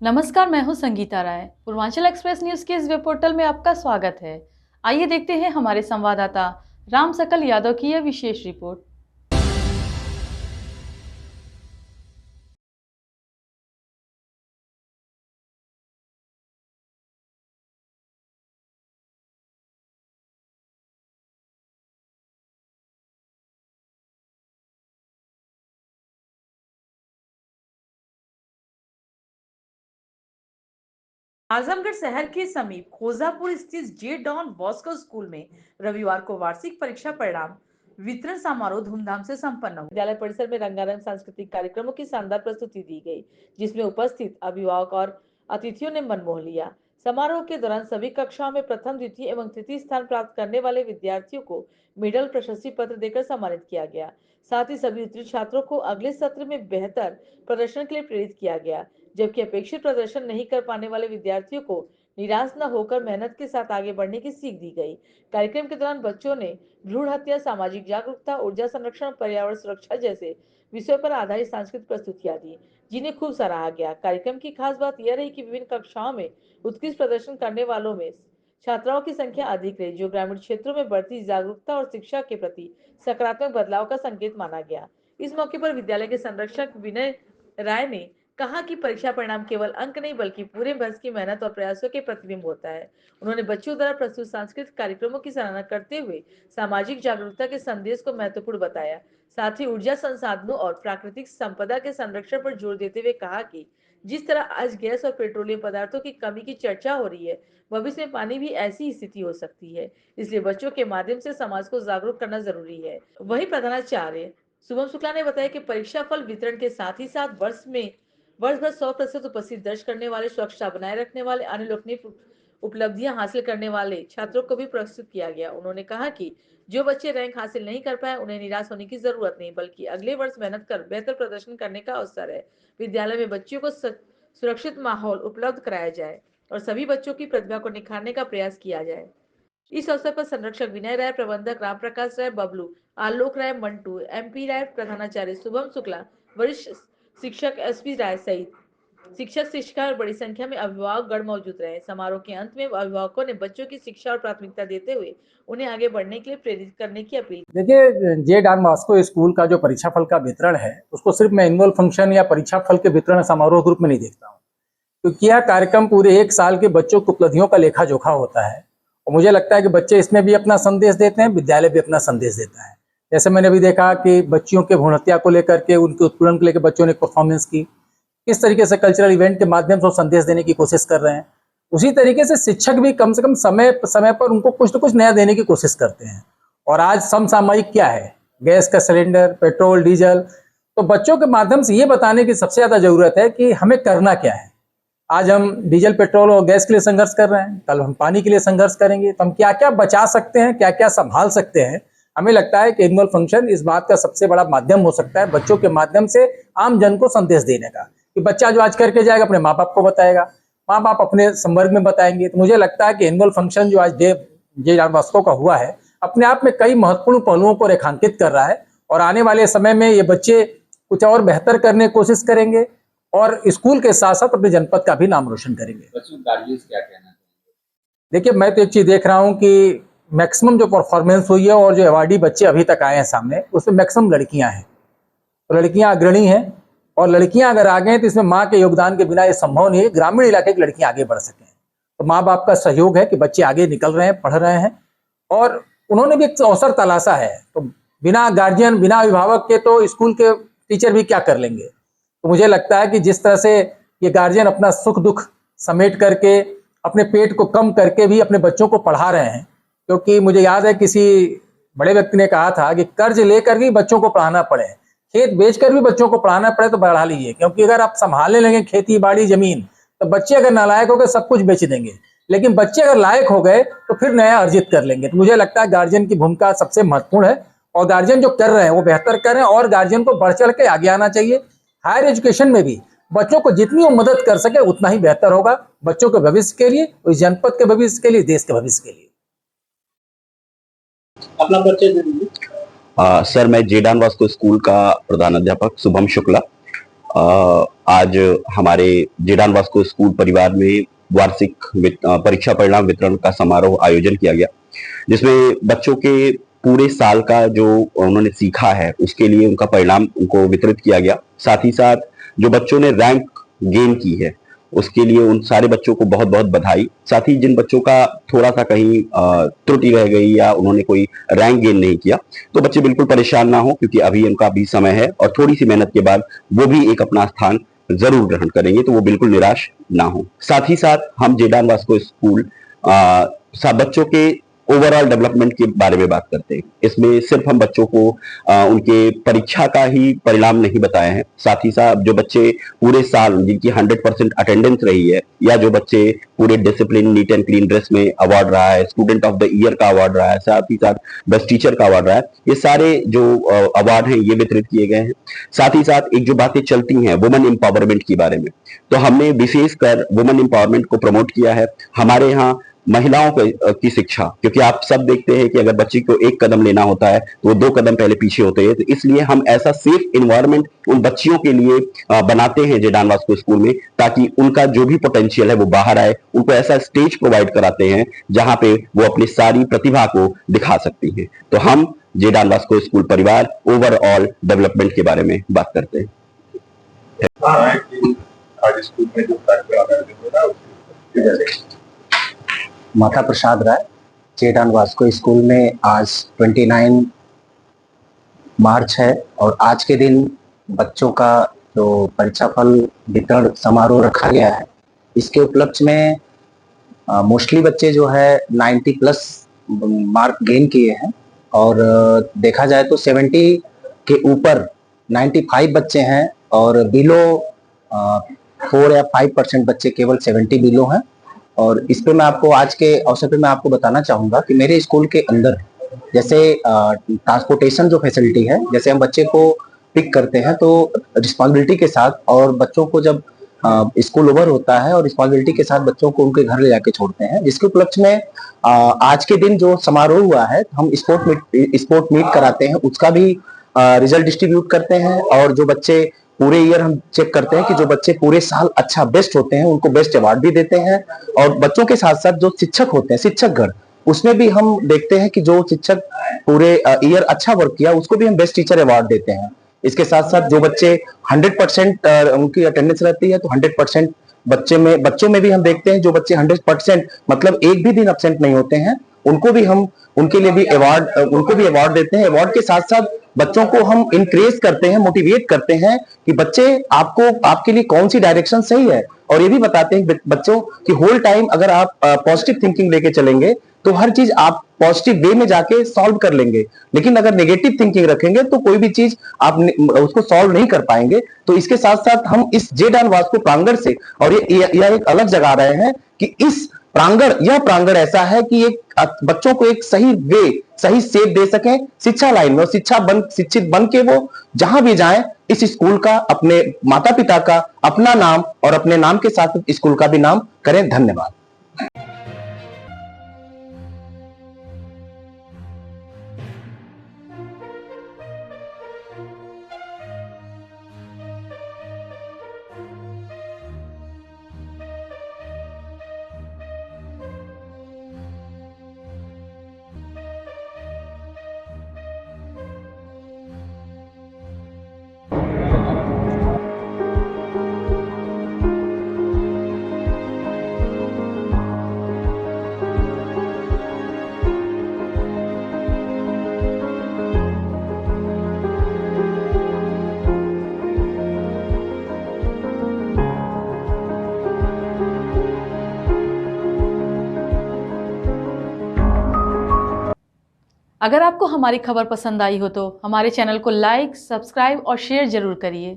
नमस्कार, मैं हूं संगीता राय। पूर्वांचल एक्सप्रेस न्यूज के इस वेब पोर्टल में आपका स्वागत है। आइए देखते हैं हमारे संवाददाता राम सकल यादव की यह विशेष रिपोर्ट। आजमगढ़ शहर के समीप खोजापुर स्थित जे डॉन बॉस्को स्कूल में रविवार को वार्षिक परीक्षा परिणाम वितरण समारोह धूमधाम से संपन्न हुआ। विद्यालय परिसर में रंगारंग सांस्कृतिक कार्यक्रमों की शानदार प्रस्तुति दी गई, जिसमें उपस्थित अभिभावक और अतिथियों ने मन मोह लिया। समारोह के दौरान सभी कक्षाओं में प्रथम, द्वितीय एवं तृतीय स्थान प्राप्त करने वाले विद्यार्थियों को मेडल, प्रशस्ति पत्र देकर सम्मानित किया गया। साथ ही सभी उत्तीर्ण छात्रों को अगले सत्र में बेहतर प्रदर्शन के लिए प्रेरित किया गया, जबकि अपेक्षित प्रदर्शन नहीं कर पाने वाले विद्यार्थियों को निराश न होकर मेहनत के साथ आगे बढ़ने की सीख दी गई। कार्यक्रम के दौरान बच्चों ने भ्रूण हत्या, सामाजिक जागरूकता, ऊर्जा संरक्षण, पर्यावरण सुरक्षा जैसे विषयों पर आधारित सांस्कृतिक प्रस्तुतियां दी, जिन्हें खूब सराहा गया। कार्यक्रम की खास बात यह रही कि विभिन्न कक्षाओं में उत्कृष्ट प्रदर्शन करने वालों में छात्राओं की संख्या अधिक रही, जो ग्रामीण क्षेत्रों में बढ़ती जागरूकता और शिक्षा के प्रति सकारात्मक बदलाव का संकेत माना गया। इस मौके पर विद्यालय के संरक्षक विनय राय ने कहा कि परीक्षा परिणाम केवल अंक नहीं बल्कि पूरे वर्ष की मेहनत और प्रयासों के प्रतिबिंब होता है। उन्होंने बच्चों द्वारा प्रस्तुत सांस्कृतिक कार्यक्रमों की सराहना करते हुए सामाजिक जागरूकता के संदेश को महत्वपूर्ण बताया। साथ ही ऊर्जा संसाधनों और प्राकृतिक संपदा के संरक्षण पर जोर देते हुए कहा कि जिस तरह आज गैस और पेट्रोलियम पदार्थों की कमी की चर्चा हो रही है, भविष्य में पानी भी ऐसी स्थिति हो सकती है। इसलिए बच्चों के माध्यम से समाज को जागरूक करना जरूरी है। वहीं प्रधानाचार्य शुभम शुक्ला ने बताया कि परीक्षा फल वितरण के साथ ही साथ वर्ष भर 100% उपस्थिति दर्ज करने वाले, स्वच्छता बनाए रखने वाले, अन्य उल्लेखनीय उपलब्धियां हासिल करने वाले छात्रों को भी पुरस्कृत किया गया। उन्होंने कहा कि जो बच्चे रैंक हासिल नहीं कर पाए, उन्हें निराश होने की जरूरत नहीं, बल्कि अगले वर्ष मेहनत कर बेहतर प्रदर्शन करने का अवसर है। विद्यालय में बच्चों को सुरक्षित माहौल उपलब्ध कराया जाए और सभी बच्चों की प्रतिभा को निखारने का प्रयास किया जाए। इस अवसर पर संरक्षक विनय राय, प्रबंधक राम प्रकाश राय, बबलू, आलोक राय, मंटू, एमपी राय, प्रधानाचार्य शुभम शुक्ला, वरिष्ठ शिक्षक एसपी राय सहित शिक्षक, शिक्षिका और बड़ी संख्या में अभिभावक गण मौजूद रहे। समारोह के अंत में अभिभावकों ने बच्चों की शिक्षा और प्राथमिकता देते हुए उन्हें आगे बढ़ने के लिए प्रेरित करने की अपील। देखिए, जे डॉन बॉस्को स्कूल का जो परीक्षा फल का वितरण है, उसको सिर्फ मैं एनुअल फंक्शन या परीक्षा फल के वितरण समारोह के रूप में नहीं देखता हूँ, क्योंकि यह कार्यक्रम पूरे एक साल के बच्चों की उपलब्धियों का लेखा जोखा होता है। और मुझे लगता है कि बच्चे इसमें भी अपना संदेश देते हैं, विद्यालय भी अपना संदेश देता है। जैसे मैंने अभी देखा कि बच्चियों के भ्रूण हत्या को लेकर के, उनके उत्पीड़न को लेकर बच्चों ने परफॉर्मेंस की, किस तरीके से कल्चरल इवेंट के माध्यम से संदेश देने की कोशिश कर रहे हैं। उसी तरीके से शिक्षक भी कम से कम समय समय पर उनको कुछ न कुछ नया देने की कोशिश करते हैं। और आज समसामयिक क्या है, गैस का सिलेंडर, पेट्रोल, डीजल, तो बच्चों के माध्यम से ये बताने की सबसे ज्यादा जरूरत है कि हमें करना क्या है। आज हम डीजल, पेट्रोल और गैस के लिए संघर्ष कर रहे हैं, कल हम पानी के लिए संघर्ष करेंगे, तो हम क्या क्या बचा सकते हैं, क्या क्या संभाल सकते हैं। हमें लगता है कि एनुअल फंक्शन इस बात का सबसे बड़ा माध्यम हो सकता है, बच्चों के माध्यम से आम जन को संदेश देने का, कि बच्चा जो आज करके जाएगा अपने माँ बाप को बताएगा, माँ बाप अपने संवर्ग में बताएंगे। तो मुझे लगता है कि एनुअल फंक्शन जो आज जे डॉन बॉस्को का हुआ है, अपने आप में कई महत्वपूर्ण पहलुओं को रेखांकित कर रहा है। और आने वाले समय में ये बच्चे कुछ और बेहतर करने की कोशिश करेंगे और स्कूल के साथ साथ अपने जनपद का भी नाम रोशन करेंगे। बच्चों गार्जियंस क्या कहना चाहिए? देखिए, मैं तो एक चीज देख रहा हूँ कि मैक्सिमम जो परफॉर्मेंस हुई है और जो अवार्डी बच्चे अभी तक आए हैं सामने, उसमें मैक्सिमम लड़कियां हैं। तो लड़कियां अग्रणी हैं, और लड़कियां अगर आगे हैं तो इसमें माँ के योगदान के बिना ये संभव नहीं है ग्रामीण इलाके की लड़कियां आगे बढ़ सकें। तो माँ बाप का सहयोग है कि बच्चे आगे निकल रहे हैं, पढ़ रहे हैं, और उन्होंने भी एक अवसर तलाशा है। तो बिना गार्जियन, बिना अभिभावक के तो स्कूल के टीचर भी क्या कर लेंगे। तो मुझे लगता है कि जिस तरह से ये गार्जियन अपना सुख दुख समेट करके, अपने पेट को कम करके भी अपने बच्चों को पढ़ा रहे हैं, क्योंकि मुझे याद है किसी बड़े व्यक्ति ने कहा था कि कर्ज लेकर भी बच्चों को पढ़ाना पड़े, खेत बेचकर भी बच्चों को पढ़ाना पड़े तो पढ़ा लीजिए, क्योंकि अगर आप संभालने लगे खेती बाड़ी जमीन, तो बच्चे अगर नालायक हो गए सब कुछ बेच देंगे, लेकिन बच्चे अगर लायक हो गए तो फिर नया अर्जित कर लेंगे। तो मुझे लगता है गार्जियन की भूमिका सबसे महत्वपूर्ण है, और गार्जियन जो कर रहे हैं वो बेहतर कर रहे हैं, और गार्जियन को बढ़ चढ़ के आगे आना चाहिए। हायर एजुकेशन में भी बच्चों को जितनी वो मदद कर सके उतना ही बेहतर होगा, बच्चों के भविष्य के लिए, उस जनपद के भविष्य के लिए, देश के भविष्य के लिए। अपना परिचय दे दीजिए। सर, मैं जे डॉन बॉस्को स्कूल का प्रधानाध्यापक शुभम शुक्ला। आज हमारे जे डॉन बॉस्को स्कूल परिवार में वार्षिक परीक्षा परिणाम वितरण का समारोह आयोजन किया गया, जिसमें बच्चों के पूरे साल का जो उन्होंने सीखा है उसके लिए उनका परिणाम उनको वितरित किया गया। साथ ही साथ जो बच्चों ने रैंक गेन की है उसके लिए उन सारे बच्चों को बहुत बहुत बधाई। साथ ही जिन बच्चों का थोड़ा सा कहीं त्रुटि रह गई या उन्होंने कोई रैंक गेन नहीं किया, तो बच्चे बिल्कुल परेशान ना हो, क्योंकि अभी उनका भी समय है और थोड़ी सी मेहनत के बाद वो भी एक अपना स्थान जरूर ग्रहण करेंगे, तो वो बिल्कुल निराश ना हो। साथ ही साथ हम जे डॉन बॉस्को स्कूल बच्चों के ओवरऑल डेवलपमेंट के बारे में बात करते हैं। इसमें सिर्फ हम बच्चों को उनके परीक्षा का ही परिणाम नहीं बताए हैं, साथ ही साथ जो बच्चे पूरे साल जिनकी 100% अटेंडेंस रही है, या जो बच्चे पूरे discipline neat and clean dress में अवार्ड रहा है, स्टूडेंट ऑफ द ईयर का अवार्ड रहा है, साथ ही साथ बेस्ट टीचर का अवार्ड रहा है, ये सारे जो अवार्ड हैं ये वितरित किए गए हैं। साथ ही साथ एक जो बातें चलती हैं वुमेन एम्पावरमेंट के बारे में, तो हमने विशेषकर वुमेन एम्पावरमेंट को प्रमोट किया है। हमारे यहाँ महिलाओं की शिक्षा, क्योंकि आप सब देखते हैं कि अगर बच्चे को एक कदम लेना होता है तो वो 2 कदम पहले पीछे होते हैं, तो इसलिए हम ऐसा सेफ इन्वायरमेंट उन बच्चियों के लिए बनाते हैं जे डॉन बॉस्को स्कूल में, ताकि उनका जो भी पोटेंशियल है वो बाहर आए। उनको ऐसा स्टेज प्रोवाइड कराते हैं जहां पे वो अपनी सारी प्रतिभा को दिखा सकती हैं। तो हम जे डॉन बॉस्को स्कूल परिवार ओवरऑल डेवलपमेंट के बारे में बात करते हैं। माता प्रसाद राय, जे डॉन बॉस्को स्कूल में आज 29 मार्च है और आज के दिन बच्चों का जो परीक्षा फल वितरण समारोह रखा गया है, इसके उपलक्ष्य में मोस्टली बच्चे जो है 90+ मार्क गेन किए हैं और देखा जाए तो 70 के ऊपर 95 बच्चे हैं और बिलो 4 या 5% बच्चे केवल 70 बिलो हैं। और इस पे मैं आपको आज के अवसर पे मैं आपको बताना चाहूँगा कि मेरे स्कूल के अंदर जैसे ट्रांसपोर्टेशन जो फैसिलिटी है, जैसे हम बच्चे को पिक करते हैं तो रिस्पॉन्सिबिलिटी के साथ, और बच्चों को जब स्कूल ओवर होता है और रिस्पॉन्सिबिलिटी के साथ बच्चों को उनके घर ले जाके छोड़ते हैं, जिसके उपलक्ष्य में आज के दिन जो समारोह हुआ है, हम स्पोर्ट मीट कराते हैं, उसका भी रिजल्ट डिस्ट्रीब्यूट करते हैं। और जो बच्चे पूरे ईयर हम चेक करते हैं कि जो बच्चे पूरे साल अच्छा बेस्ट होते हैं उनको बेस्ट अवार्ड भी देते हैं। और बच्चों के साथ साथ जो शिक्षक होते हैं, शिक्षकगण, उसमें भी हम देखते हैं कि जो शिक्षक पूरे ईयर अच्छा वर्क किया उसको भी हम बेस्ट टीचर अवार्ड देते हैं। इसके साथ साथ जो बच्चे 100% उनकी अटेंडेंस रहती है तो 100% बच्चों में भी हम देखते हैं जो बच्चे 100% मतलब एक भी दिन एब्सेंट नहीं होते हैं, उनको भी हम उनके लिए भी अवार्ड देते हैं। अवार्ड के साथ साथ बच्चों को हम इंकरेज करते हैं, मोटिवेट करते हैं कि बच्चे आपके लिए कौन सी डायरेक्शन सही है, और ये भी बताते हैं बच्चों कि होल टाइम अगर आप पॉजिटिव थिंकिंग लेके चलेंगे तो हर चीज आप पॉजिटिव वे में जाके सॉल्व कर लेंगे, लेकिन अगर नेगेटिव थिंकिंग रखेंगे तो कोई भी चीज आप उसको सॉल्व नहीं कर पाएंगे। तो इसके साथ साथ हम इस जे डॉन बॉस्को प्रांगण से, और ये एक अलग जगह रहे हैं कि यह प्रांगण ऐसा है कि एक बच्चों को एक सही सेप दे सके शिक्षा लाइन में, और शिक्षित बन के वो जहां भी जाएं इस स्कूल का, अपने माता पिता का, अपना नाम और अपने नाम के साथ स्कूल का भी नाम करें। धन्यवाद। अगर आपको हमारी खबर पसंद आई हो तो हमारे चैनल को लाइक, सब्सक्राइब और शेयर जरूर करिए।